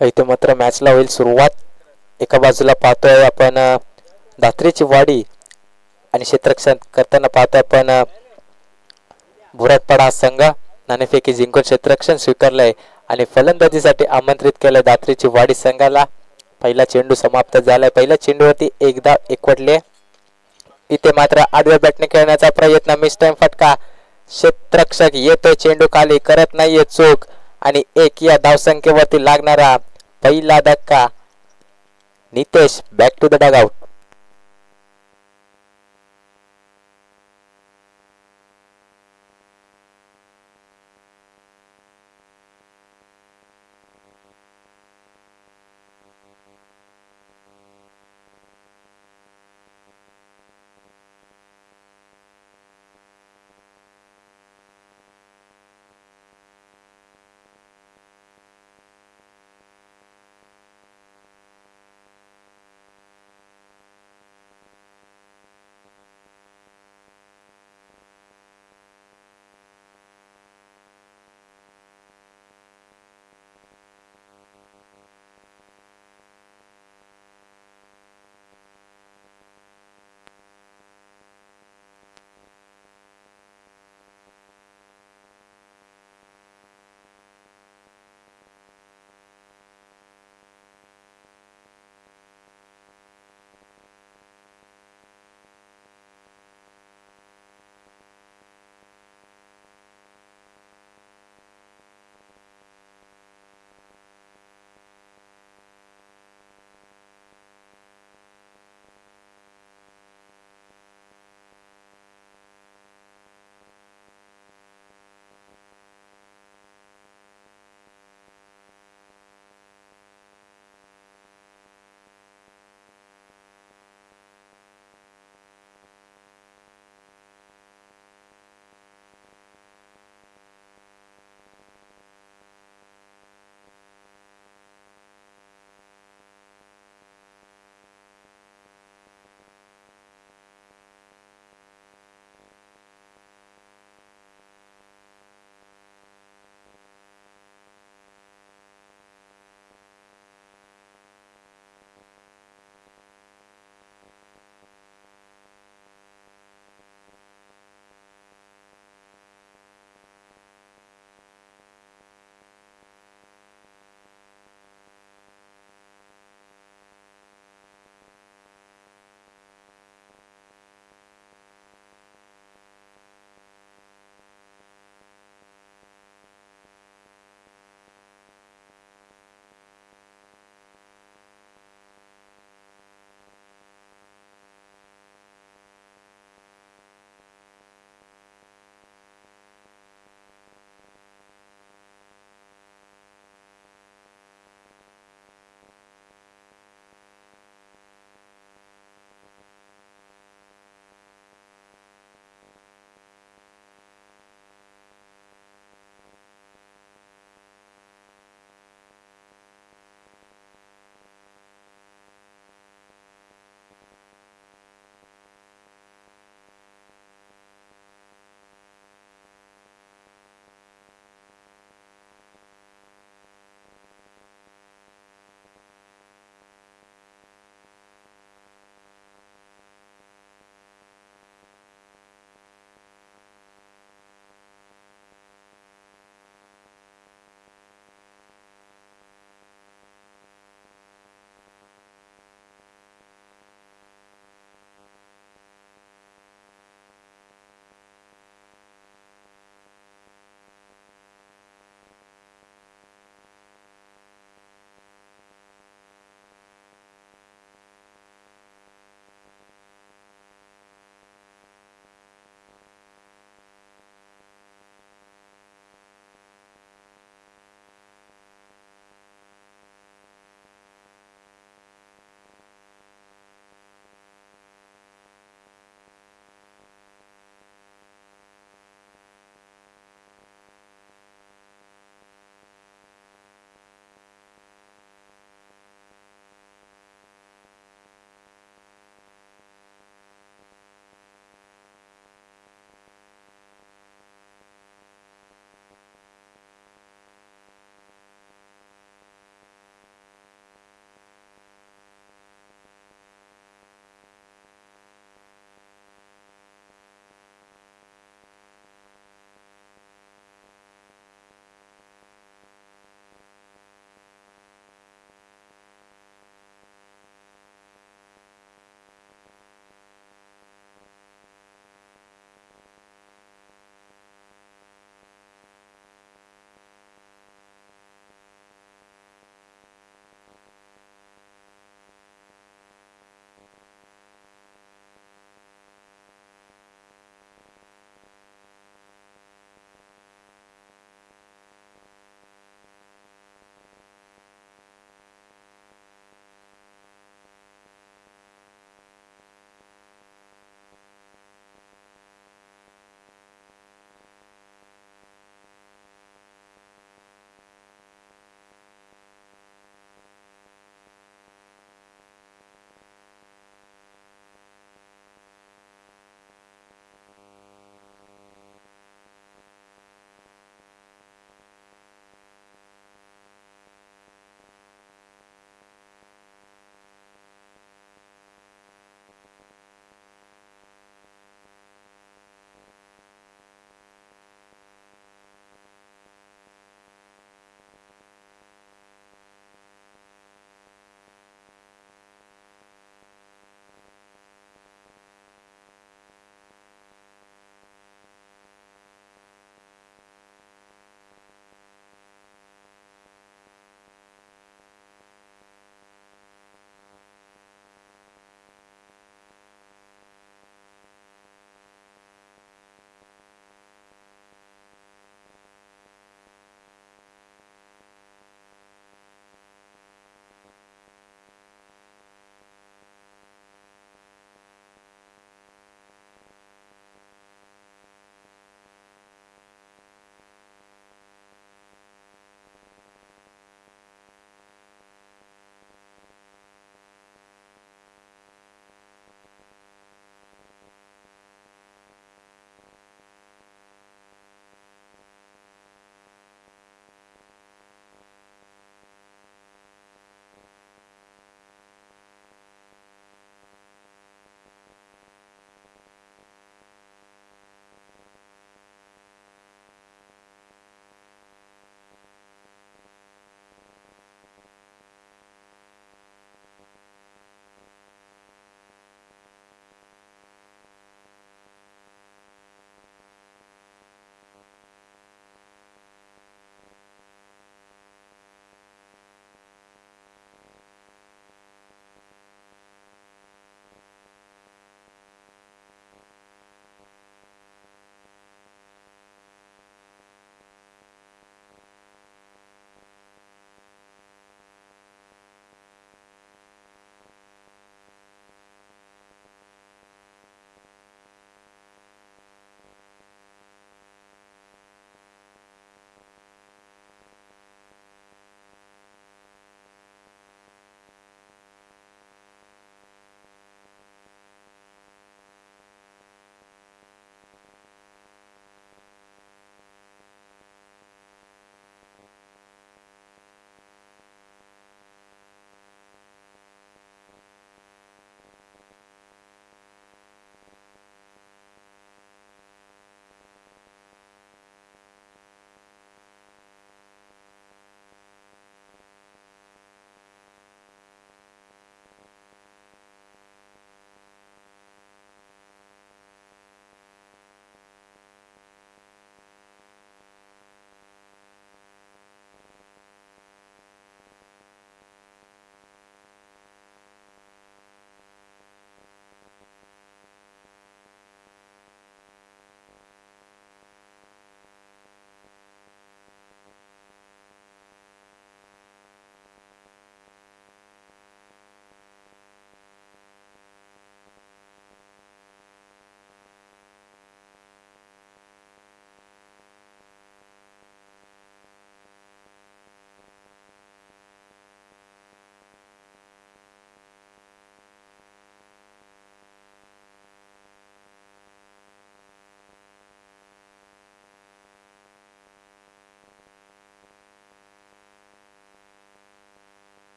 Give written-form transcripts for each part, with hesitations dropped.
इथे मात्र मॅचला होईल सुरुवात. एका बाजूला पाहतोय आपण दात्रीची वाडी आणि क्षेत्ररक्षण करताना पाहतोय आपण भुरातपाडा संघ नाणेफेकी जिंकून क्षेत्ररक्षण स्वीकारलंय आणि फलंदाजीसाठी आमंत्रित केलंय दात्रीची वाडी संघाला. पहिला चेंडू समाप्त झालाय. पहिल्या चेंडूवरती एकदा एकवटले. इथे मात्र आडव्या बॅटने खेळण्याचा प्रयत्न. मिस टाइम फटका. क्षेत्ररक्षक येतोय चेंडू खाली करत नाहीये चूक आणि एक या धावसंख्येवरती लागणारा पहिला धक्का. Nitesh back to the dugout.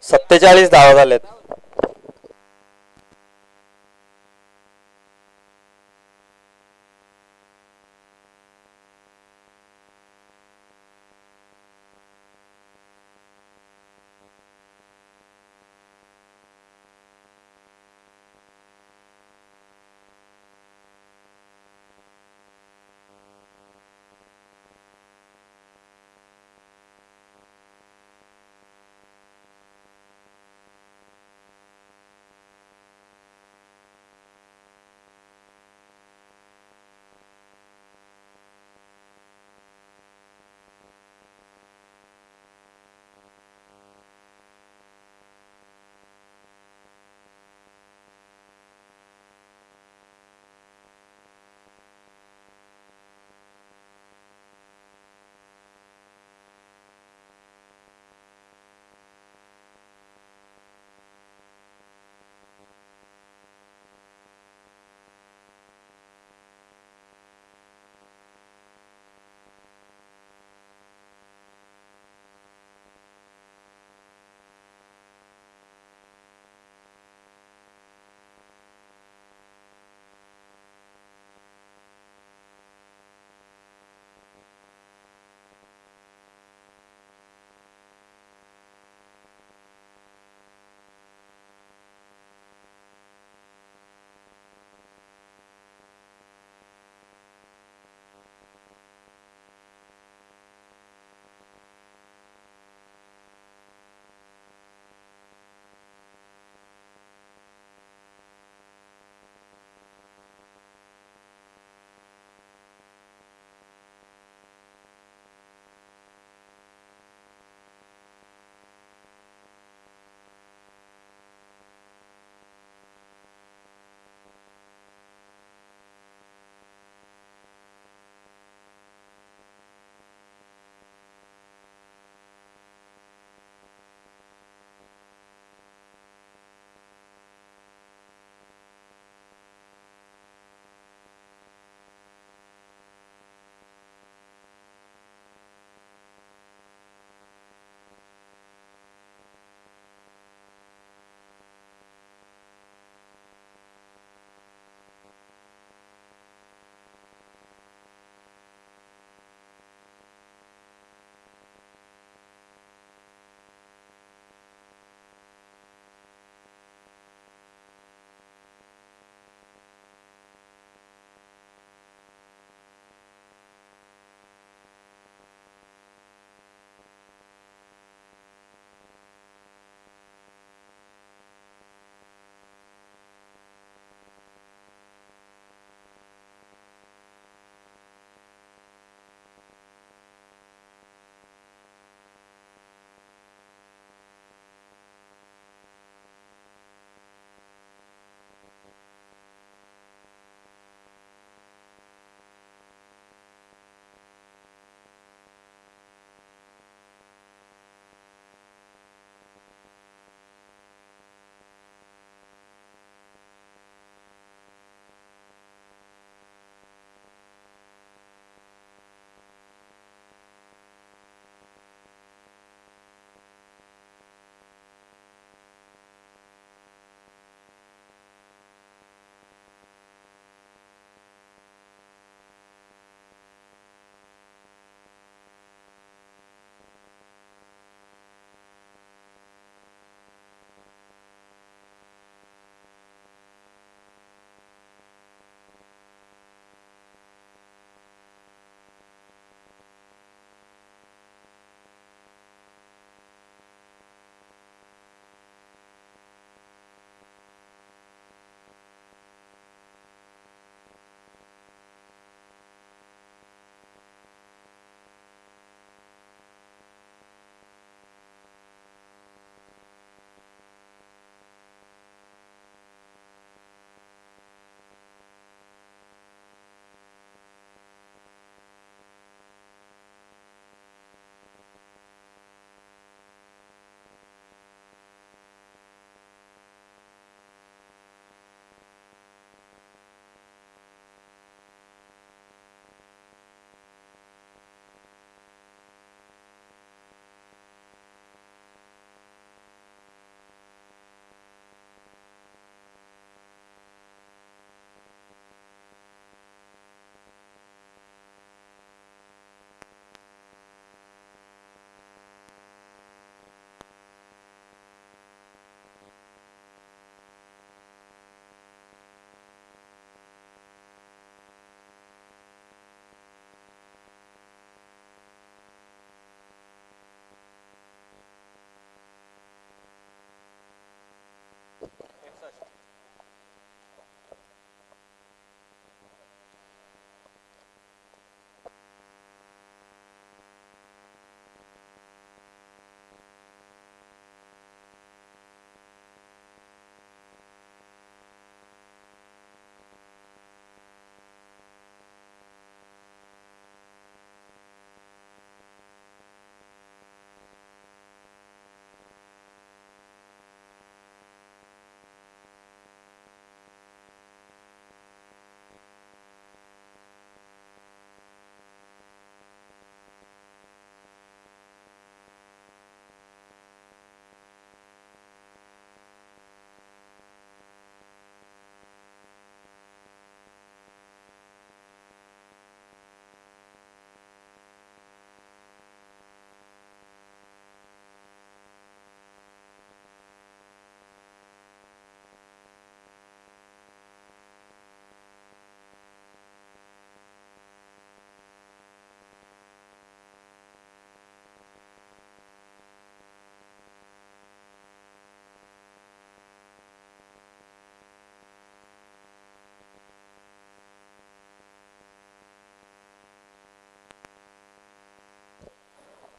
47 धावा झालेत.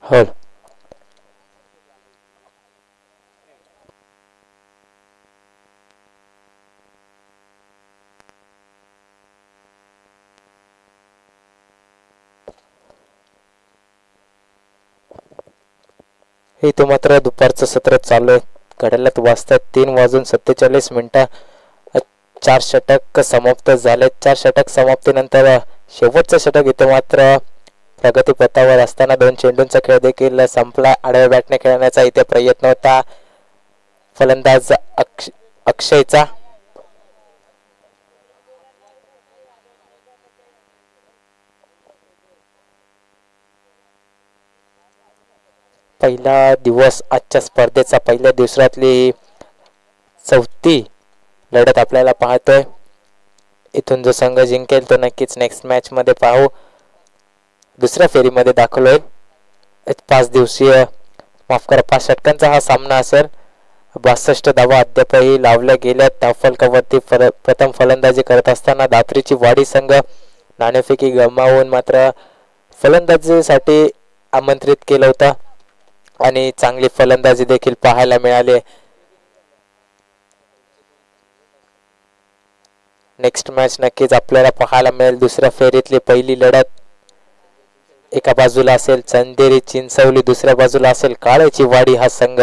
हो इथे मात्र दुपारचं सत्र चालू आहे. घड्याळात वाजतात 3:47 4 षटक समाप्त झाले. 4 षटक समाप्तीनंतर शेवटचं षटक इथे मात्र प्रगतीपथावर असताना 2 चेंडूंचा खेळ देखील संपला. आडव्या बॅटने खेळण्याचा इथे प्रयत्न होता फलंदाज अक्षयचा. पहिला दिवस आजच्या स्पर्धेचा पहिल्या दिवसातली चौथी लढत आपल्याला पाहतोय. इथून जो संघ जिंकेल तो नक्कीच नेक्स्ट मॅच मध्ये पाहू दुसऱ्या फेरीमध्ये दाखल होईल. 5 दिवसीय माफ करा 5 षटकांचा हा सामना असेल. 62 धावा अद्यापही लावल्या गेल्या. धावफलकावरती प्रथम फलंदाजी करत असताना दात्रीची वाडी संघ नाणेफेकी गमावून मात्र फलंदाजीसाठी आमंत्रित केलं होतं आणि चांगली फलंदाजी देखील पाहायला मिळाली. नेक्स्ट मॅच नक्कीच आपल्याला पाहायला मिळेल. दुसऱ्या फेरीतली पहिली लढत एका बाजूला असेल चंदेरी चिंचवली, दुसऱ्या बाजूला असेल काळ्याची वाडी हा संघ.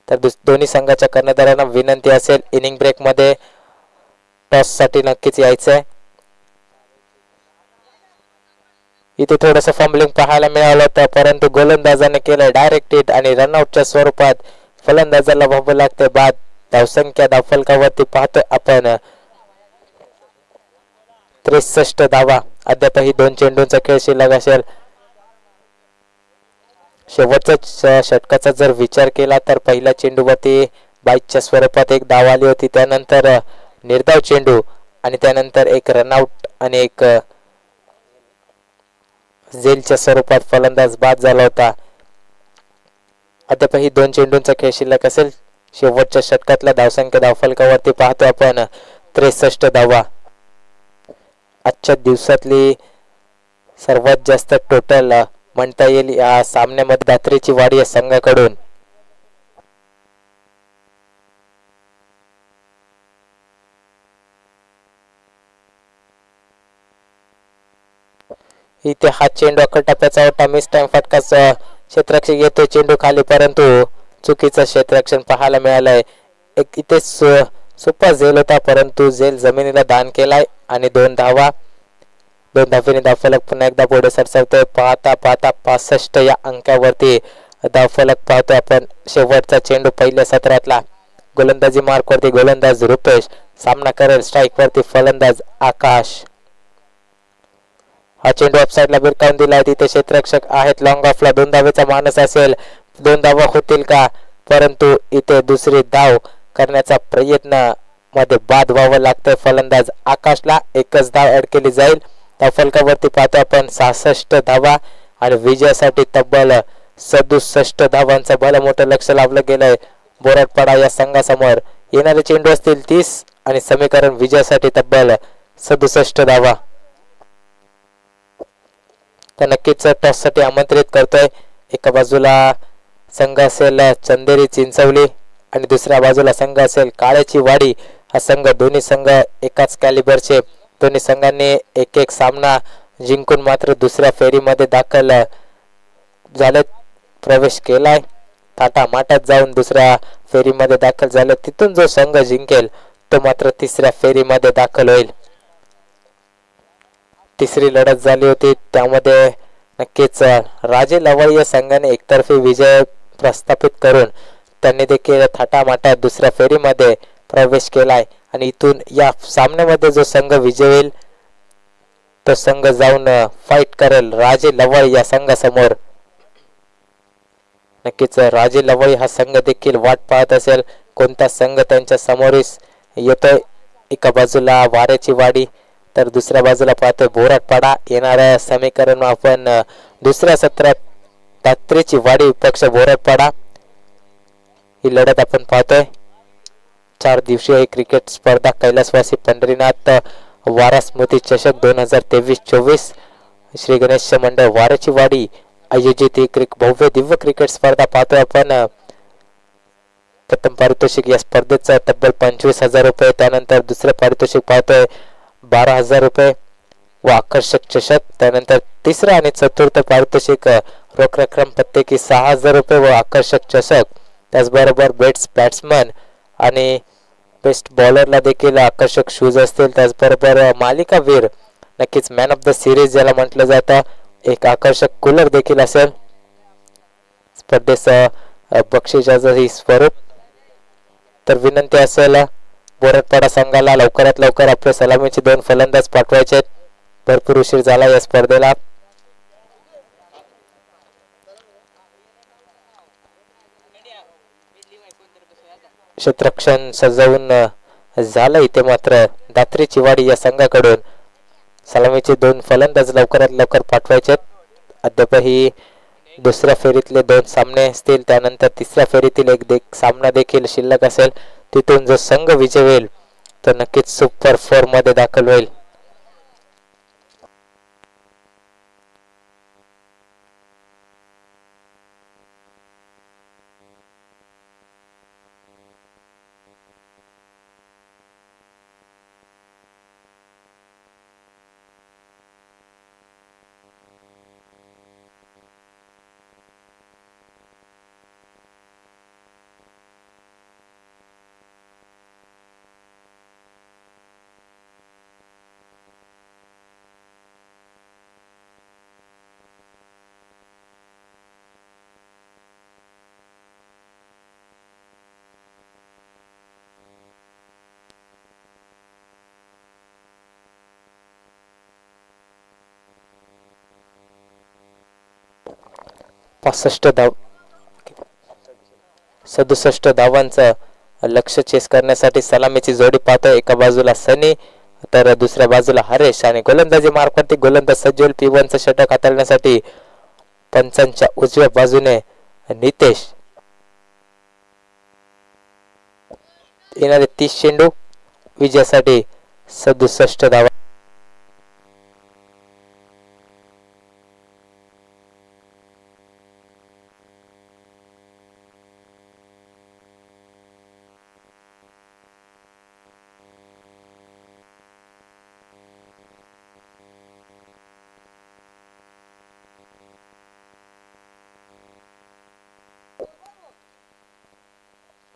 तर दोन्ही संघाच्या कर्णधारांना विनंती असेल इनिंग ब्रेक मध्ये टॉस साठी नक्कीच यायचंय. इथे थोडस फंबलिंग पाहायला मिळालं होतं परंतु गोलंदाजाने केलं डायरेक्ट हिट आणि रनआउटच्या स्वरूपात फलंदाजाला व्हावं लागते बाद. धावसंख्या धावफलकावरती पाहतो आपण 63 धावा. अद्यापही 2 चेंडूंचा खेळ शिल्लक असेल. शेवटच्या षटकाचा जर विचार केला तर पहिल्या चेंडूवरती बाईकच्या स्वरूपात एक धाव आली होती. त्यानंतर निर्धाव चेंडू आणि त्यानंतर एक रनआउट आणि एक झेलच्या स्वरूपात फलंदाज बाद झाला होता. अद्यापही 2 चेंडूंचा खेळ शिल्लक असेल. शेवटच्या षटकातल्या धावसंख्या धावफलकावरती पाहतो आपण 63 धावा. आजच्या दिवसातली सर्वात जास्त टोटल म्हणता येईल या सामन्यामध्ये दात्रीची वाडी या संघाकडून. इथे हा चेंडू टप्प्याचा होता. मिस टाइम फटकाच क्षेत्ररक्षक येतो चेंडू खाली परंतु चुकीचं क्षेत्ररक्षण पाहायला मिळालंय. एक इथे सुपर झेल होता परंतु झेल जमिनीला दान केलाय आणि 2 धावा. 2 धावेने धावफलक पुन्हा एकदा पुढे सरसावतोय. पाहता पाहता 65 या अंकावरती धावफलक पाहतोय आपण. शेवटचा चेंडू पहिल्या सत्रातला गोलंदाजी मार्क वरती गोलंदाज रुपेश सामना करेल. स्ट्राईक वरती फलंदाज आकाश. हा चेंडू ऑफसाईडला भिरकावून दिलाय. तिथे क्षेत्ररक्षक आहेत. लॉंग ऑफला 2 धावेचा मानस असेल. 2 धावा होतील का परंतु इथे दुसरी धाव करण्याचा प्रयत्न मध्ये बाद व्हावं लागतं फलंदाज आकाशला. एकच धाव ऍड केली जाईल. धावफलकावरती पाहतो आपण 66 धावा आणि विजयासाठी तब्बल 67 धावांचं भलं मोठं लक्ष लावलं गेलंय बोराटपाडा या संघासमोर. येणारे चेंडू असतील 30 आणि समीकरण विजयासाठी तब्बल 67 धावा. तर नक्कीच टॉस साठी आमंत्रित करतोय. एका बाजूला संघ असेल चंदेरी चिंचवली आणि दुसऱ्या बाजूला संघ असेल काळ्याची वाडी हा संघ. दोन्ही संघ एकाच कॅलिबरचे. दोन्ही संघांनी एक एक सामना जिंकून मात्र दुसऱ्या फेरीमध्ये दाखल झाले प्रवेश केलाय. थाटामाटात जाऊन दुसऱ्या फेरीमध्ये दाखल झाले. तिथून जो संघ जिंकेल तो मात्र तिसऱ्या फेरीमध्ये दाखल होईल. तिसरी लढत झाली होती त्यामध्ये नक्कीच राजे लवळ या संघाने एकतर्फी विजय प्रस्थापित करून त्यांनी देखील थाटामाटात दुसऱ्या फेरीमध्ये प्रवेश केलाय आणि इथून या सामन्यामध्ये जो संघ विजय होईल तो संघ जाऊन फाईट करेल राजे लवळ या संघासमोर. नक्कीच राजे लवळी हा संघ देखील वाट पाहत असेल कोणता संघ त्यांच्या समोर येतोय. एका बाजूला वाऱ्याची वाडी तर दुसऱ्या बाजूला पाहतोय बोराटपाडा. येणाऱ्या समीकरण आपण दुसऱ्या सत्रात दात्रीची वाडी पक्ष बोराटपाडा ही लढत आपण पाहतोय. 4 दिवसीय क्रिकेट स्पर्धा कैलासवासी पंढरीनाथ वारा स्मृती चषक 2023-24 श्री गणेश मंडळ वाऱ्याची वाडी आयोजित ही भव्य दिव्य क्रिकेट स्पर्धा पाहतोय आपण. प्रथम पारितोषिक या स्पर्धेचं तब्बल 25,000 रुपये, त्यानंतर दुसरं पारितोषिक पाहतोय 12,000 रुपये व आकर्षक चषक, त्यानंतर तिसरं आणि चतुर्थ पारितोषिक रोख रक्कम प्रत्येकी 6,000 रुपये व आकर्षक चषक. त्याचबरोबर बेस्ट बॅट्समन आणि बेस्ट बॉलरला देखील आकर्षक शूज असतील. त्याचबरोबर मालिकावीर नक्कीच मॅन ऑफ द सिरीज ज्याला म्हटलं जातं एक आकर्षक कूलर देखील असेल. स्पर्धेचं बक्षिसाचं ही स्वरूप. तर विनंती असेल बोरटपाडा संघाला लवकरात लवकर आपले सलामीचे 2 फलंदाज पाठवायचे. भरपूर उशीर झाला या स्पर्धेला. क्षेत्ररक्षण सजवून झालं इथे मात्र दात्री चिवाडी या संघाकडून सलामीचे 2 फलंदाज लवकरात लवकर पाठवायचे. अद्यापही दुसऱ्या फेरीतले 2 सामने असतील, त्यानंतर तिसऱ्या फेरीतील एक सामना देखील शिल्लक असेल. तिथून जो संघ विजय होईल तो नक्कीच सुपर 4 मध्ये दाखल होईल. धाव 67 धावांचं लक्ष्य चेस करण्यासाठी सलामीची जोडी पाहतोय. एका बाजूला सनी तर दुसऱ्या बाजूला हरेश आणि गोलंदाजी मार्फत गोलंदाज सज्जल P1चं षटक हाताळण्यासाठी पंचांच्या उजव्या बाजूने नितेश. येणारे 30 चेंडू विजयासाठी 67 धावा.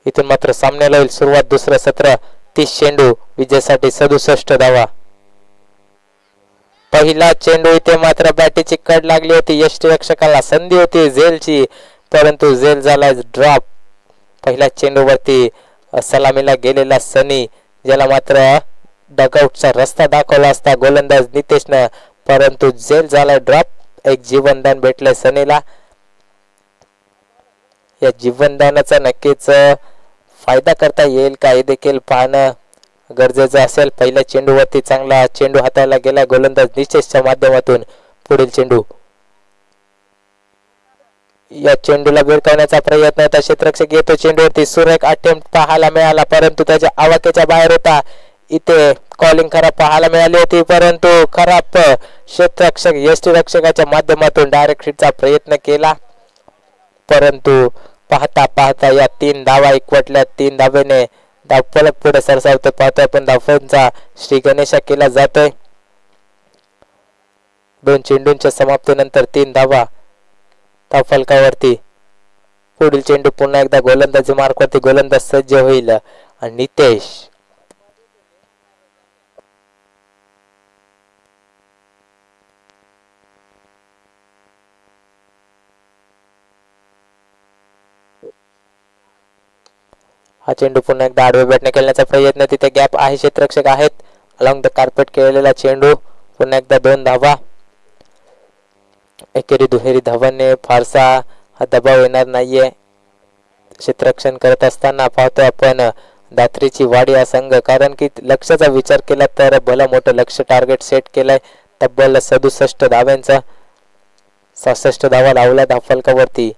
इथून मात्र सामन्याला होईल सुरुवात. दुसरं सत्र 30 चेंडू विजयासाठी 67 धावा. पहिला चेंडू इथे मात्र बॅटीची कड लागली होती. यष्टीरक्षकाला संधी होती झेलची, परंतु झेल झाला ड्रॉप. पहिल्या चेंडूवरती सलामीला गेलेला सनी ज्याला मात्र डगआउटचा रस्ता दाखवला असता गोलंदाज नितेशनं, परंतु झेल झाला ड्रॉप. एक जीवनदान भेटलंय सनीला. या जीवनदानाचा नक्कीच फायदा करता येईल का हे देखील पाहणं गरजेचं असेल. पहिल्या चेंडूवरती चांगला चेंडू हाताळला गेला गोलंदाज नितेशच्या माध्यमातून. पुढील चेंडू, या चेंडूला भिरकावण्याचा प्रयत्न होता. क्षेत्ररक्षक येतो चेंडूवरती. सुरेख अटेम्प्ट पाहायला मिळाला, परंतु त्याच्या आवाक्याच्या बाहेर होता. इथे कॉलिंग खराब पाहायला मिळाली होती, परंतु खराब क्षेत्ररक्षक यष्टीरक्षकाच्या माध्यमातून डायरेक्ट हिटचा प्रयत्न केला, परंतु पाहता पाहता या 3 धावा एकवटल्या. 3 धावेने धाव फलक पुढे सरसावतो पाहतोय पण धावांचा श्री गणेशा केला जातोय. 2 चेंडूंच्या समाप्तीनंतर 3 धावा धाव फलकावरती. पुढील चेंडू पुन्हा एकदा गोलंदाजी मार्गावरती गोलंदाज सज्ज होईल आणि नितेश हा चेंडू पुन्हा एकदा आडवे बॅटने खेळण्याचा प्रयत्न. तिथे गॅप आहे, क्षेत्ररक्षक आहेत. अलॉंग द कार्पेट खेळलेला चेंडू. पुन्हा एकदा 2 धावा. एकेरी दुहेरी धावांनी फारसा दबाव येणार नाहीये. क्षेत्ररक्षण करत असताना पाहतोय आपण दात्रीची वाडी हा संघ, कारण की लक्ष्याचा विचार केला तर भलं मोठं लक्ष टार्गेट सेट केलंय. तब्बल 67 धाव्यांचा 66 धावा लावल्या धावफलकावरती.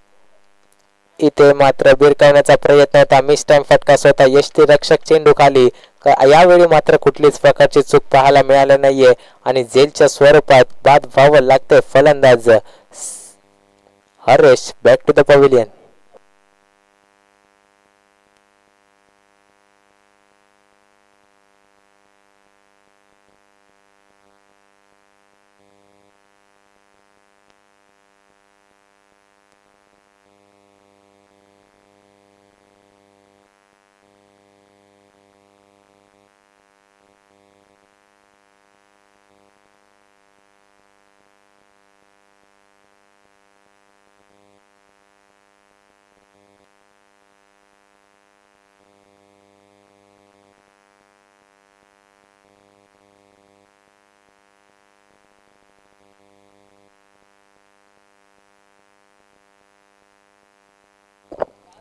इथे मात्र भिरकावण्याचा प्रयत्न होता. मिस टाइम फटका होता. यष्टीरक्षक चेंडू खाली. यावेळी मात्र कुठलीच प्रकारची चूक पाहायला मिळाली नाहीये आणि झेलच्या स्वरूपात बाद व्हावं लागते फलंदाज Haresh back to the pavilion.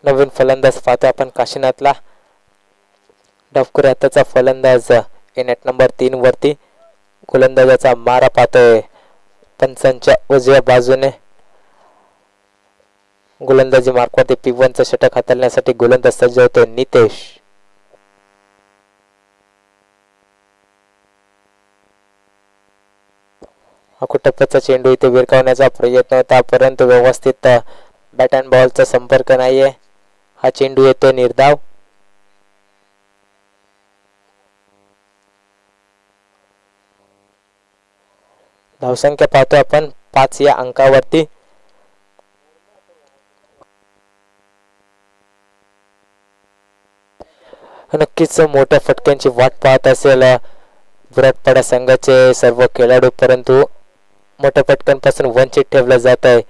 नवीन फलंदाज पाहतोय आपण काशीनाथला. डावखुरी हाताचा फलंदाज नेट नंबर 3 वरती. गोलंदाजाचा मारा पाहतोय पंचांच्या उजव्या बाजूने. गोलंदाजी मार्कवरती P1चं षटक हाताळण्यासाठी गोलंदाज सज्ज होतोय नितेश. अकुटप्प्याचा चेंडू इथे विरकावण्याचा प्रयत्न होता परंतु व्यवस्थित बॅट अँड बॉलचा संपर्क नाहीये. हा चेंडू येतो निर्धाव. धावसंख्या पाहतो आपण 5 या अंकावरती. नक्कीच मोठ्या फटक्यांची वाट पाहत असेल विराटपाडा संघाचे सर्व खेळाडू परंतु मोठ्या फटक्यांपासून वंचित ठेवलं जात आहे.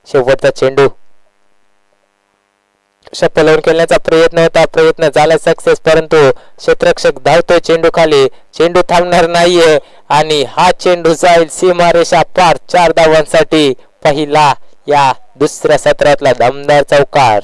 शेवटचा चेंडू शपलवून खेळण्याचा प्रयत्न होता. प्रयत्न झाला सक्सेस परंतु क्षेत्ररक्षक धावतोय चेंडू खाली. चेंडू थांबणार नाहीये आणि हा चेंडू जाईल सीमारेषा पार 4 धावांसाठी. पहिला या दुसऱ्या सत्रातला दमदार चौकार.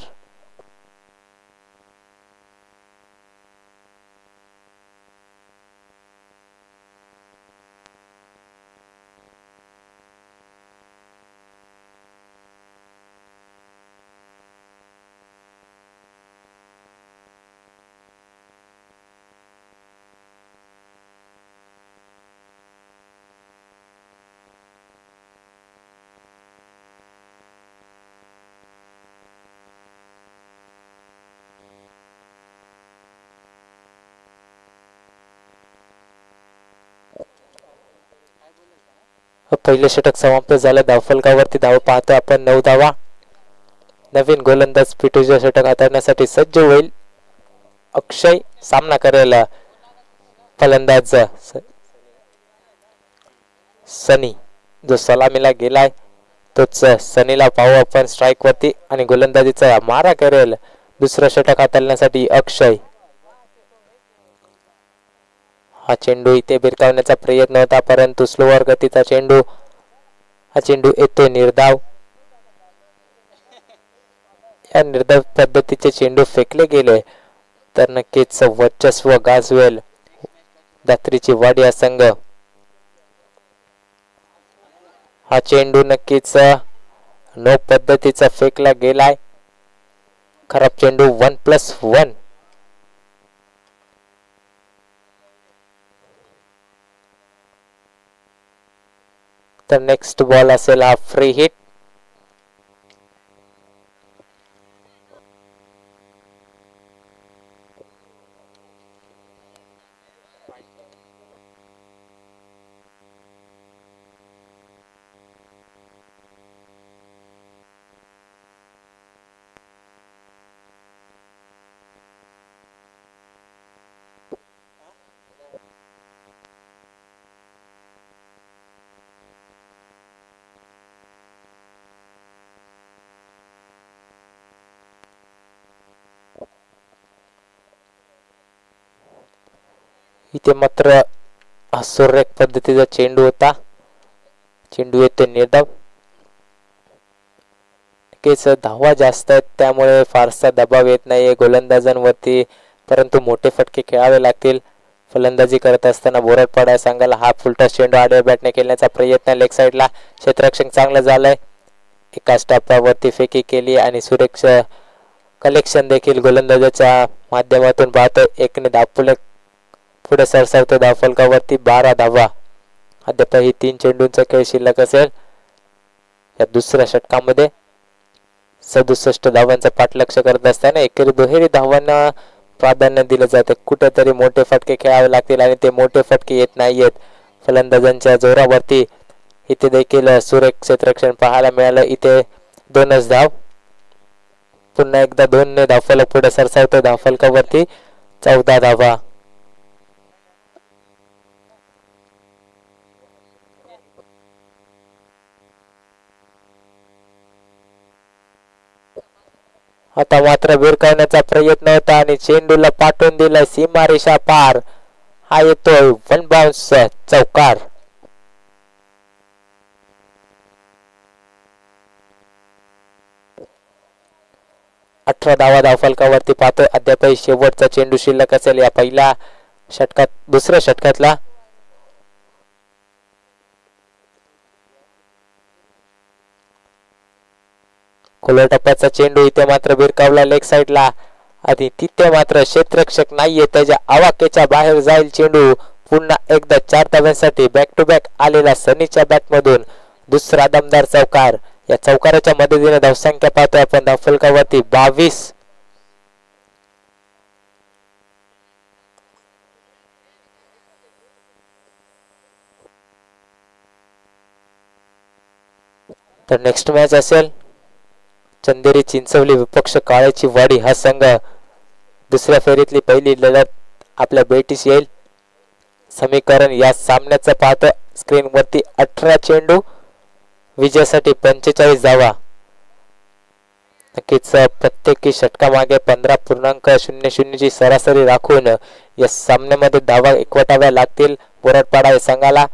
पहिले षटक समाप्त झालं. धावफलकावरती धाव पाहतो आपण 9 धावा. नवीन गोलंदाज पिटूचं षटक हाताळण्यासाठी सज्ज होईल. अक्षय सामना करेल फलंदाज सनी जो सलामीला गेलाय तोच सनीला पाहू आपण स्ट्राइक वरती आणि गोलंदाजीचा मारा करेल दुसरं षटक हाताळण्यासाठी अक्षय. हा चेंडू इथे भिरकावण्याचा प्रयत्न होता परंतु स्लोअर गतीचा चेंडू. हा चेंडू येतो निर्धाव. या निर्धाव पद्धतीचे चेंडू फेकले गेले तर नक्कीच वर्चस्व गाजवेल दात्रीची वाडी हा संघ. हा चेंडू नक्कीच नो पद्धतीचा फेकला गेलाय. खराब चेंडू 1+1. तर नेक्स्ट बॉल असेल हा फ्री हिट. इथे मात्र सुरेख पद्धतीचा चेंडू होता. चेंडू येतो निर्धाव. नक्कीच धावा जास्त आहेत त्यामुळे फारसा दबाव येत नाहीये गोलंदाजांवरती परंतु मोठे फटके खेळावे लागतील. फलंदाजी करत असताना बोरडपाडा संघाला हा फुलटॉस चेंडू आडव्या बॅटने खेळण्याचा प्रयत्न. लेग साइडला क्षेत्ररक्षण चांगलं झालंय. एका स्टॅपावरती फेकी केली आणि सुरेख कलेक्शन देखील गोलंदाजाच्या माध्यमातून पाहतोय. एकने धावफलक पुढे सरसावतो धावफलकावरती 12 धावा. अद्यापही 3 चेंडूंचा खेळ शिल्लक असेल या दुसऱ्या षटकामध्ये. 67 धावांचा पाठलक्ष करत असताना एकेरी दुहेरी धावांना प्राधान्य दिलं जातं. कुठेतरी मोठे फटके खेळावे लागतील आणि ते मोठे फटके येत नाहीयेत फलंदाजांच्या जोरावरती. इथे देखील सुरेख क्षेत्ररक्षण पाहायला मिळालं. इथे 2च धाव. पुन्हा एकदा 2 धावफलक पुढे सरसावतो. धावफलकावरती 14 धावा. आता मात्र भिरकावण्याचा प्रयत्न होता आणि चेंडूला पाठवून दिला सीमारेषा पार. हा येतोय 1 बाउन्स चौकार. अठरा धावा धावफलकावरती पाहतोय. अद्यापही शेवटचा चेंडू शिल्लक असेल या पहिल्या षटकात, दुसऱ्या षटकातला. खुल्या टप्प्याचा चेंडू इथे मात्र भिरकावला लेग साइडला आणि तिथे मात्र क्षेत्ररक्षक नाहीये, त्याच्या आवाक्याच्या बाहेर जाईल चेंडू. पुन्हा एकदा 4 धाव्यांसाठी बॅक टू बॅक आलेला सनीच्या बॅट मधून दुसरा दमदार चौकार. या चौकाराच्या मदतीने धावसंख्या पाहतोय आपण धावफलकावरती 22. तर नेक्स्ट मॅच असेल चंदेरी चिंचवली विपक्ष काळ्याची वाडी. हा संघ दुसऱ्या फेरीतली पहिली लढत आपल्या भेटीस येईल. समीकरण या सामन्याचं पाहतो स्क्रीन वरती. 18 चेंडू विजयासाठी 45 धावा. नक्कीच प्रत्येकी षटकामागे 15.00 ची सरासरी राखून या सामन्यामध्ये धावा एकवटाव्या लागतील बोराडपाडा या संघाला.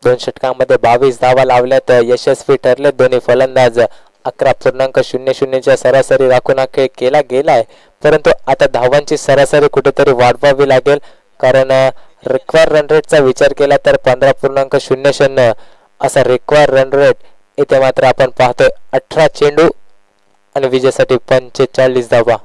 2 षटकांमध्ये 22 धावा लावल्या तर यशस्वी ठरले दोन्ही फलंदाज. 11.00 च्या सरासरी राखून हा खेळ केला गेलाय, परंतु आता धावांची सरासरी कुठेतरी वाढवावी लागेल, कारण रिक्वायर रन रेटचा विचार केला तर 15.00 असा रिक्वायर रन रेट इथे मात्र आपण पाहतोय. 18 चेंडू आणि विजयासाठी 45 धावा.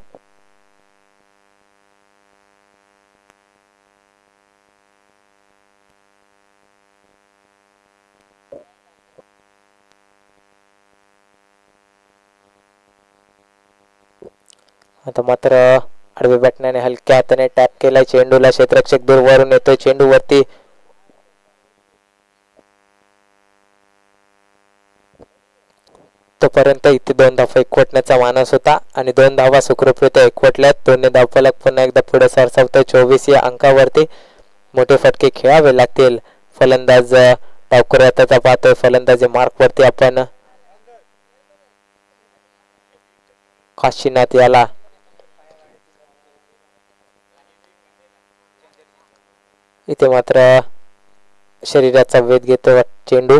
आता मात्र आडवे बॅटने हलक्या हाताने टॅप केलाय चेंडूला. क्षेत्ररक्षक दूरवरून येतोय चेंडू वरती. तोपर्यंत इथे 2 धावा एकवटण्याचा मानस होता आणि 2 धावा सुखरूपरित्या एकवटल्यात. 2 धावफलक पुन्हा एकदा पुढे सरसावतोय 24 या अंकावरती. मोठे फटके खेळावे लागतील. फलंदाज डावकर हाताचा पाहतोय. फलंदाजी मार्क वरती आपण काशीनाथ याला इथे मात्र शरीराचा वेध घेतो चेंडू.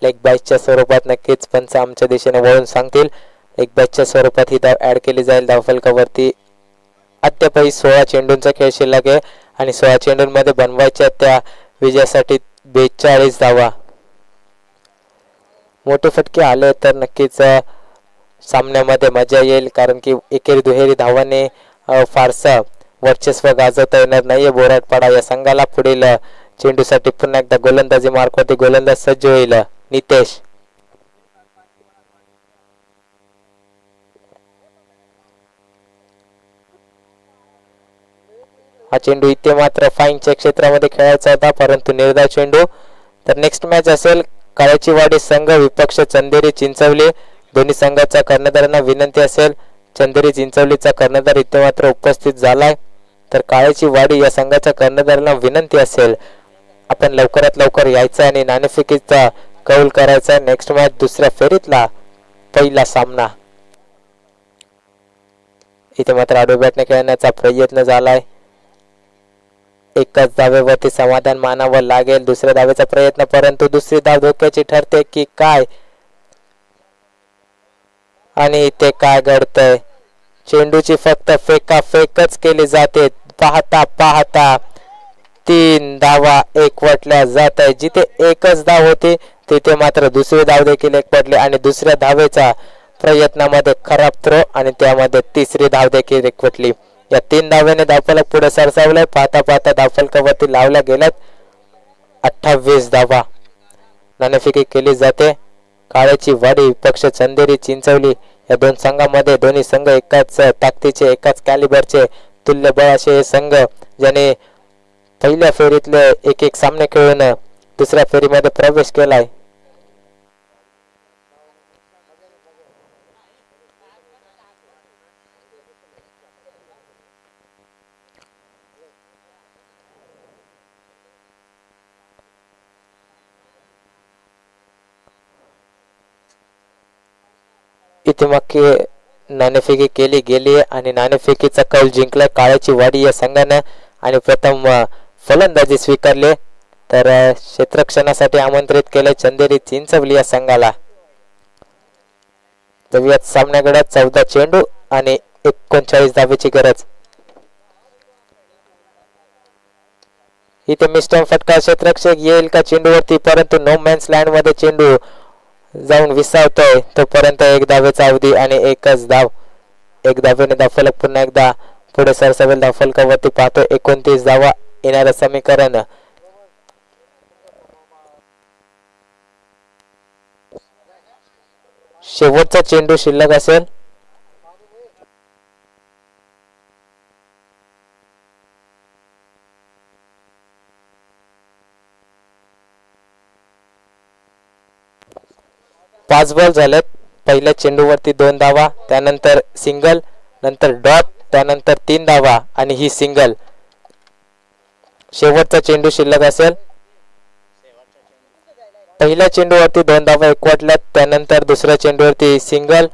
लेग बॅचच्या स्वरूपात नक्कीच पंच आमच्या दिशेने वळून सांगतील. लेग बॅचच्या स्वरूपात ही धाव ऍड केली जाईल धावफलकावरती. अद्यापही 16 चेंडूंचा खेळ शिल्लक आहे आणि 16 चेंडूंमध्ये बनवायच्या त्या विजयासाठी 42 धावा. मोठे फटके आले तर नक्कीच सामन्यामध्ये मजा येईल, कारण की एकेरी दुहेरी धावाने फारसा वर्चस्व गाजवता येणार नाहीये बोराडपाडा या संघाला. पुढील चेंडूसाठी पुन्हा एकदा गोलंदाजी मार्कवरती गोलंदाज सज्ज होईल नितेश. हा चेंडू इथे मात्र फाईनच्या क्षेत्रामध्ये खेळायचा होता, परंतु निर्धाव चेंडू. तर नेक्स्ट मॅच असेल काळ्याची वाडी संघ विपक्ष चंदेरी चिंचवली. दोन्ही संघाच्या कर्णधारांना विनंती असेल. चंदेरी चिंचवलीचा कर्णधार इथे मात्र उपस्थित झालाय, तर काळ्याची वाडी या संघाच्या कर्णधारांना विनंती असेल आपण लवकरात लवकर यायचं आणि नाणेफेकीचा कौल करायचा. नेक्स्ट मॅच दुसऱ्या फेरीतला पहिला सामना. इथे मात्र आडवे बॅटने खेळण्याचा प्रयत्न झालाय. एकच धावेवरती समाधान मानावं लागेल. दुसऱ्या धावेचा प्रयत्न, परंतु दुसरी धाव धोक्याची ठरते की काय आणि इथे काय घडतंय. चेंडूची फक्त फेकच केली जाते. पाहता पाहता 3 धावा एकवटल्या जात आहे. जिथे एकच धाव होती तिथे मात्र दुसरी धाव देखील एकवटली आणि दुसऱ्या धावेच्या प्रयत्नामध्ये खराब थ्रो आणि त्यामध्ये तिसरी धाव देखील एकवटली. या 3 धावेने धावफलक पुढे सरसावलाय. पाहता पाहता धावफलकावरती लावल्या गेल्यात 28 धावा. नाणेफेकी केली जाते. काळ्याची वाडी विपक्ष चंदेरी चिंचवली या दोन संघामध्ये दोन्ही संघ एकाच ताकदीचे एकाच कॅलिबरचे तुल्यबळ असे हे संघ ज्याने पहिल्या फेरीतले एक एक सामने खेळून दुसऱ्या फेरीमध्ये प्रवेश केलाय. इथे मग नाणेफेकी केली गेली आणि नाणेफेकीचा कौल जिंकला काळ्याची वाडी या संघाने आणि प्रथम फलंदाजी स्वीकारली. तर क्षेत्ररक्षणासाठी आमंत्रित केले चंदेरी चिंचवली या संघाला. यात सामन्याकडे 14 चेंडू आणि 39 धावेची गरज. इथे मिस्टर फटका क्षेत्ररक्षक येईल का चेंडूवरती परंतु नो मॅन्स लँड मध्ये चेंडू जाऊन विसावतोय तोपर्यंत एक धावेचा अवधी आणि एकच धाव. एक धावेने धावफलक पुन्हा एकदा पुढे सरसावेल. धावफलकावरती पाहतो 29 धावा येणारं समीकरण. शेवटचा चेंडू शिल्लक असेल. पाच बॉल झालेत. पहिल्या चेंडूवरती 2 धावा त्यानंतर सिंगल नंतर डॉट त्यानंतर 3 धावा आणि ही सिंगल. शेवटचा चेंडू शिल्लक असेल. पहिल्या चेंडूवरती 2 धावा एकवटल्यात त्यानंतर दुसऱ्या चेंडूवरती सिंगल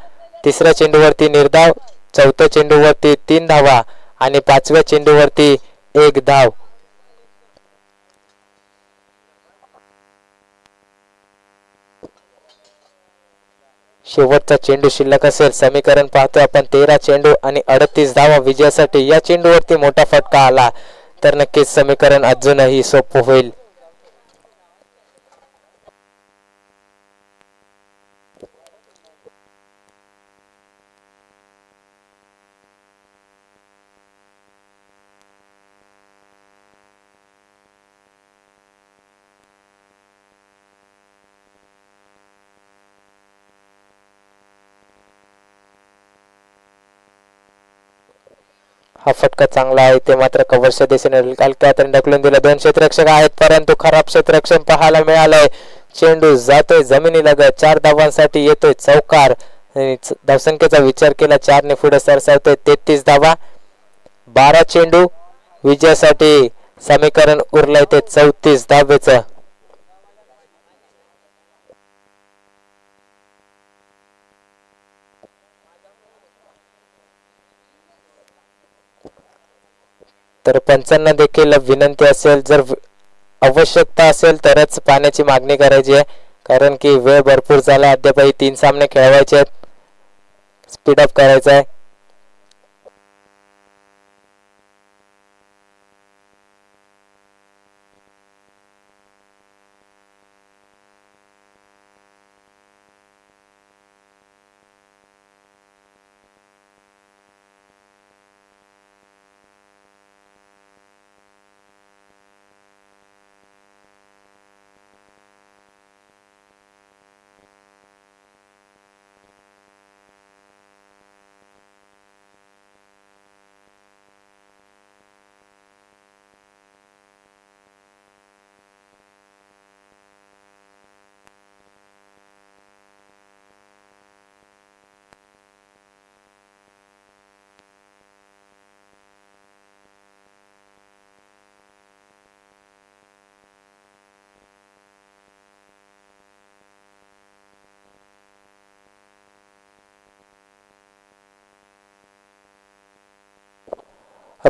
तिसऱ्या चेंडूवरती निर्धाव चौथ्या चेंडूवरती 3 धावा आणि पाचव्या चेंडूवरती 1 धाव. शेवटचा चेंडू शिल्लक असेल. समीकरण पाहतोय आपण 13 चेंडू आणि 38 धावा विजयासाठी. या चेंडूवरती मोठा फटका आला तर नक्कीच समीकरण अजूनही सोपं होईल. हा फटका चांगला आहे ते मात्र कव्हरच्या दिशेने हलक्या ढकलून दिला. 2 क्षेत्ररक्षक आहेत परंतु खराब क्षेत्ररक्षण पाहायला मिळालंय. चेंडू जातोय जमिनीलगत 4 धावांसाठी येतोय चौकार. धावसंख्येचा विचार केला 4 ने पुढे सरसावतोय 33 धावा. 12 चेंडू विजयासाठी समीकरण उरलंय ते 34 धावेचं. तर पंचांना देखील विनंती असेल जर आवश्यकता असेल तरच पाण्याची मागणी करायची आहे कारण की वेळ भरपूर झाला. अद्यापही 3 सामने खेळवायचे आहेत. स्पीड अप करायचा आहे.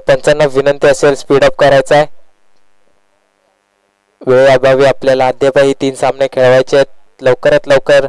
पंचांना विनंती असेल स्पीड अप करायचा आहे. वेळेअभावी आपल्याला अद्यापही 3 सामने खेळवायचे आहेत. लवकरात लवकर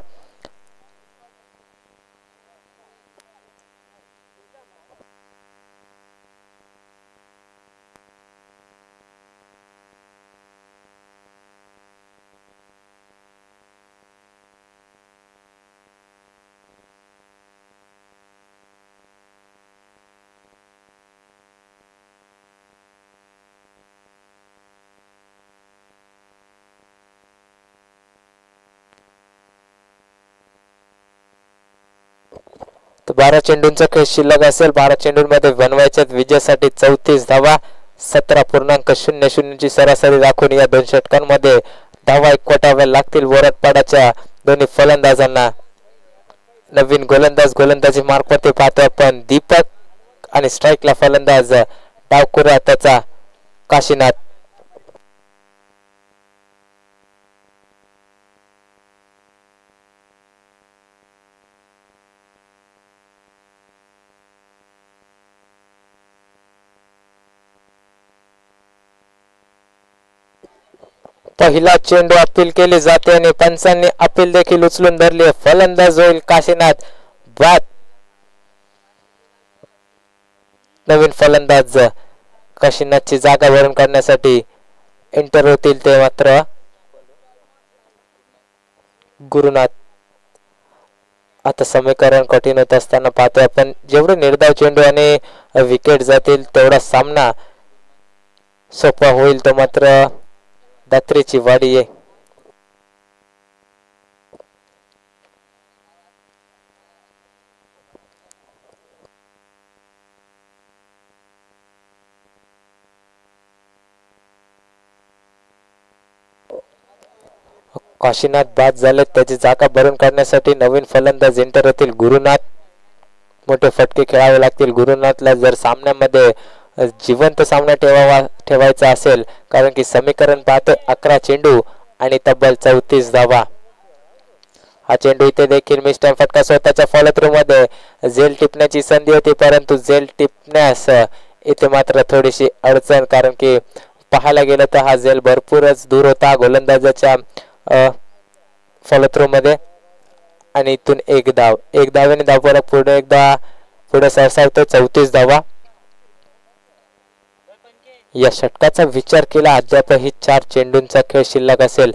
12 चेंडूंचा खेळ शिल्लक असेल. 12 चेंडूंमध्ये बनवायच्यात विजयासाठी 34 धावा. 17.00 ची सरासरी राखून या 2 षटकांमध्ये धावा एकवटाव्या लागतील वरदपाडाच्या दोन्ही फलंदाजांना. नवीन गोलंदाजी मार्फत पाहतो आपण दीपक आणि स्ट्राईकला फलंदाज डावखुरा त्याचा काशीनाथ. पहिला चेंडू अपील केली जाते आणि पंचांनी अपील देखील उचलून धरली. फलंदाज होईल काशीनाथ. बाद. नवीन फलंदाज काशीनाथची जागा भरून काढण्यासाठी एंटर होतील ते मात्र गुरुनाथ. आता समीकरण कठीण होत असताना पाहतोय आपण जेवढे निर्धाव चेंडू आणि विकेट जातील तेवढा सामना सोपा होईल तो मात्र दात्रीची वाडी आहे. काशीनाथ बाद झाले. त्याची जागा भरून काढण्यासाठी नवीन फलंदाज एंटर होतील गुरुनाथ. मोठे फटके खेळावे लागतील गुरुनाथला जर सामन्यामध्ये जिवंत सामना ठेवायचा असेल, कारण की समीकरण पाहतो 11 चेंडू आणि तब्बल 34 धावा. हा चेंडू इथे देखील मिस्टर फटका स्वतःच्या फॉलो थ्रू मध्ये झेल टिपण्याची संधी होती, परंतु झेल टिपण्यास इथे मात्र थोडीशी अडचण, कारण की पाहायला गेलं तर हा झेल भरपूरच दूर होता गोलंदाजाच्या फॉलो थ्रू मध्ये. आणि इथून एक धावेने धावफलक पुढे सरसावतो 34 धावा. या षटकाचा विचार केला अद्यापही 4 चेंडूंचा खेळ शिल्लक असेल.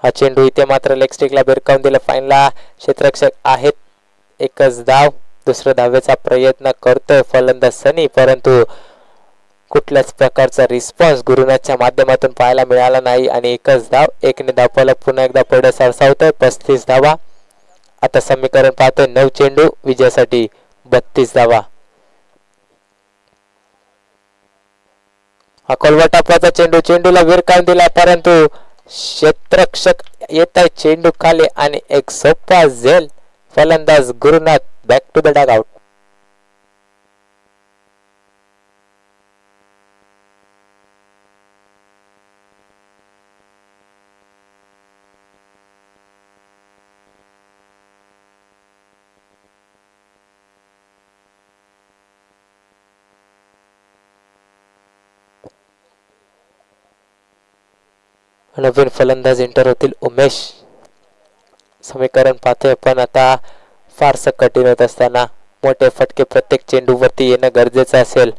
हा चेंडू इथे मात्र लेग स्टिकला भिरकावून दिला. फाईनला क्षेत्ररक्षक आहेत. एकच धाव. दुसऱ्या धावेचा प्रयत्न करतोय फलंदाज सनी, परंतु कुठल्याच प्रकारचा रिस्पॉन्स गुरुनाथच्या माध्यमातून पाहायला मिळाला नाही आणि एकच धाव. एकने धावफलक पुन्हा एकदा पुढे सरसावतोय 35 धावा. आता समीकरण पाहतोय 9 चेंडू विजयासाठी 32 धावा. हा खोलवर टापराचा चेंडूला भिरकावून दिला, परंतु क्षेत्ररक्षक येत आहे चेंडू खाली आणि एक सोपा झेल. फलंदाज Gurunath back to the dugout. नवीन फलंदाज एंटर होतील उमेश. समीकरण पाहतोय पण आता फारसं कठीण होत असताना मोठे फटके प्रत्येक चेंडू वरती येणं गरजेचं असेल.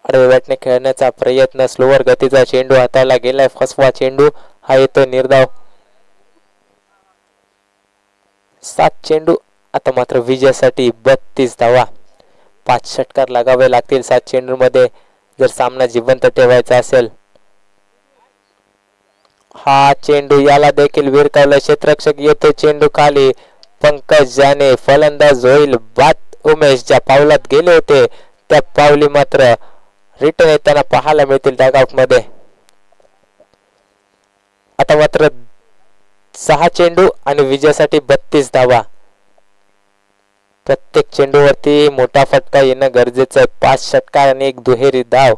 आडव्या बॅटने खेळण्याचा प्रयत्न, स्लोवर गतीचा चेंडू हाताला गेलाय. फसवा चेंडू हा येतो निर्धाव. 7 चेंडू. आता मात्र विजयासाठी 32 धावा. 5 षटकार लागावे लागतील 7 चेंडू मध्ये जर सामना जिवंत ठेवायचा असेल. हा चेंडू याला देखील भिरकावला. क्षेत्ररक्षक येतो चेंडू खाली. पंकज जाने फलंदाज होईल बाद. उमेश ज्या पावलात गेले होते त्या पावली मात्र रिटर्न येताना पाहायला मिळतील डगआउट मध्ये. आता मात्र 6 चेंडू आणि विजयासाठी 32 धावा. प्रत्येक चेंडूवरती मोठा फटका येणं गरजेचं आहे. 5 षटकार आणि एक दुहेरी धाव.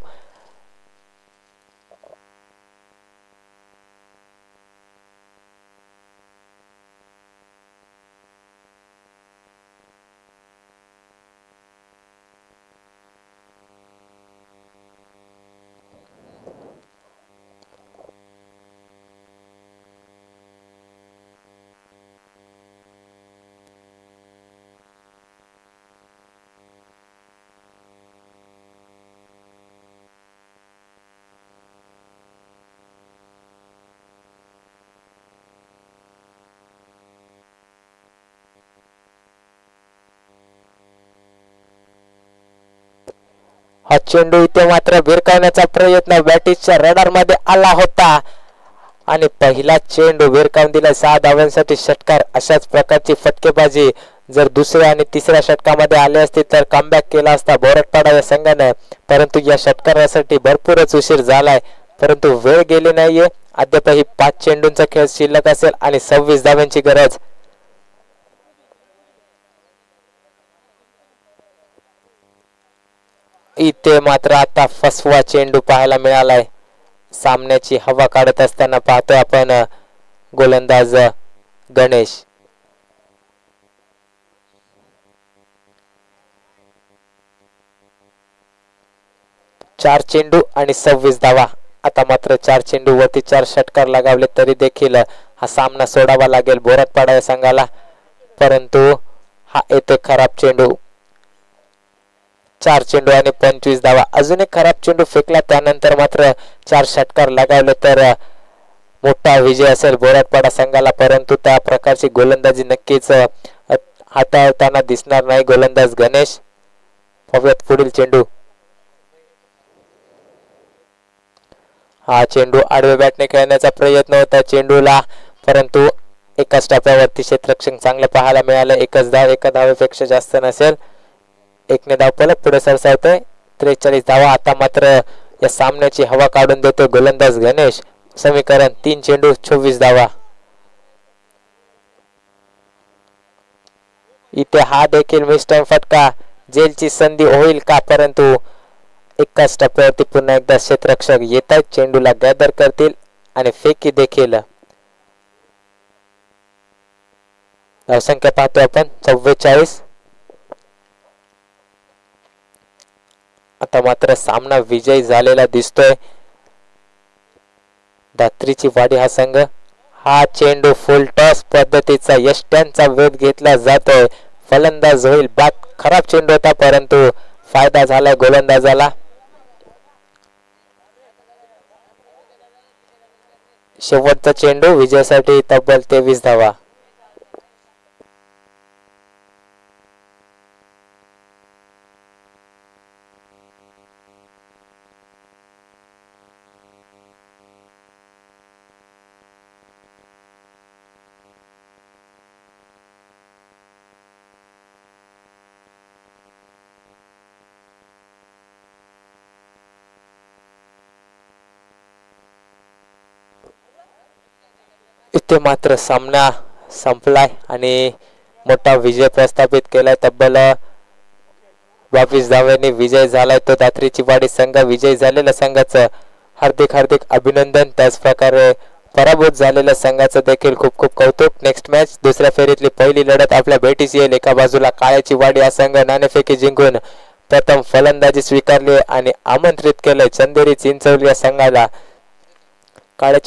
हा चेंडू इथे मात्र भिरकावण्याचा प्रयत्न बॅटिसच्या रडार मध्ये आला होता आणि पहिला चेंडू भिरकावून दिला 6 धावांसाठी षटकार. अशाच प्रकारची फटकेबाजी जर दुसऱ्या आणि तिसऱ्या षटकामध्ये आले असते तर कमबॅक केला असता बोरटपाडा या संघाने, परंतु या षटकारासाठी भरपूरच उशीर झालाय. परंतु वेळ गेली नाहीये. अद्यापही 5 चेंडूंचा खेळ शिल्लक असेल आणि 26 धावांची गरज. इथे मात्र आता फसवा चेंडू पाहायला मिळालाय. सामन्याची हवा काढत असताना पाहतोय आपण गोलंदाज गणेश. 4 चेंडू आणि 26 धावा. आता मात्र 4 चेंडू वरती 4 षटकार लगावले तरी देखील हा सामना सोडावा लागेल बोरटपाडा या संघाला. परंतु हा येतो खराब चेंडू. 4 चेंडू आणि 25 धावा. अजून एक खराब चेंडू फेकला त्यानंतर मात्र 4 षटकार लगावले तर मोठा विजय असेल बोरटपाडा संघाला. परंतु त्या प्रकारची गोलंदाजी नक्कीच हाताळताना दिसणार नाही गोलंदाज गणेश. पाहूयात पुढील चेंडू. हा चेंडू आडव्या बॅटने खेळण्याचा प्रयत्न होता चेंडूला, परंतु एकाच टप्प्यावरती क्षेत्ररक्षण चांगलं पाहायला मिळालं. एकच धाव, एका धावेपेक्षा जास्त नसेल. एकने धाव पलट पुढे सरसावतोय. 43 धावा. आता मात्र या सामन्याची हवा काढून देतो गोलंदाज गणेश. समीकरण 3 चेंडू 26 धावा. इथे हा देखील मिस्टर फटका, जेलची संधी होईल का? परंतु एकाच टप्प्यावरती पुन्हा एकदा क्षेत्ररक्षक येत आहेत, चेंडूला गॅदर करतील आणि फेकी देखील. धावसंख्या पाहतोय आपण 44. आता मात्र सामना विजयी झालेला दिसतोय दात्रीची वाडी हा संघ. हा चेंडू फुल टॉस पद्धतीचा यष्ट्यांचा वेध घेतला जातोय. फलंदाज होईल बाद. खराब चेंडू होता परंतु फायदा झाला गोलंदाजाला. शेवटचा चेंडू विजयासाठी तब्बल 23 धावा. इथे मात्र सामना संपलाय आणि मोठा विजय प्रस्थापित केलाय. तब्बल 22 धावांनी विजय झालाय तो दात्रीची वाडी संघ. विजय झालेल्या संघाचं हार्दिक हार्दिक अभिनंदन. त्याच प्रकारे पराभूत झालेल्या संघाचं देखील खूप खूप कौतुक. नेक्स्ट मॅच दुसऱ्या फेरीतली पहिली लढत आपल्या भेटीस येईल. एका बाजूला काळ्याची वाडी हा संघ नाणेफेकी जिंकून प्रथम फलंदाजी स्वीकारली आणि आमंत्रित केलंय चंदेरी चिंचवली या संघाला. काळ्याची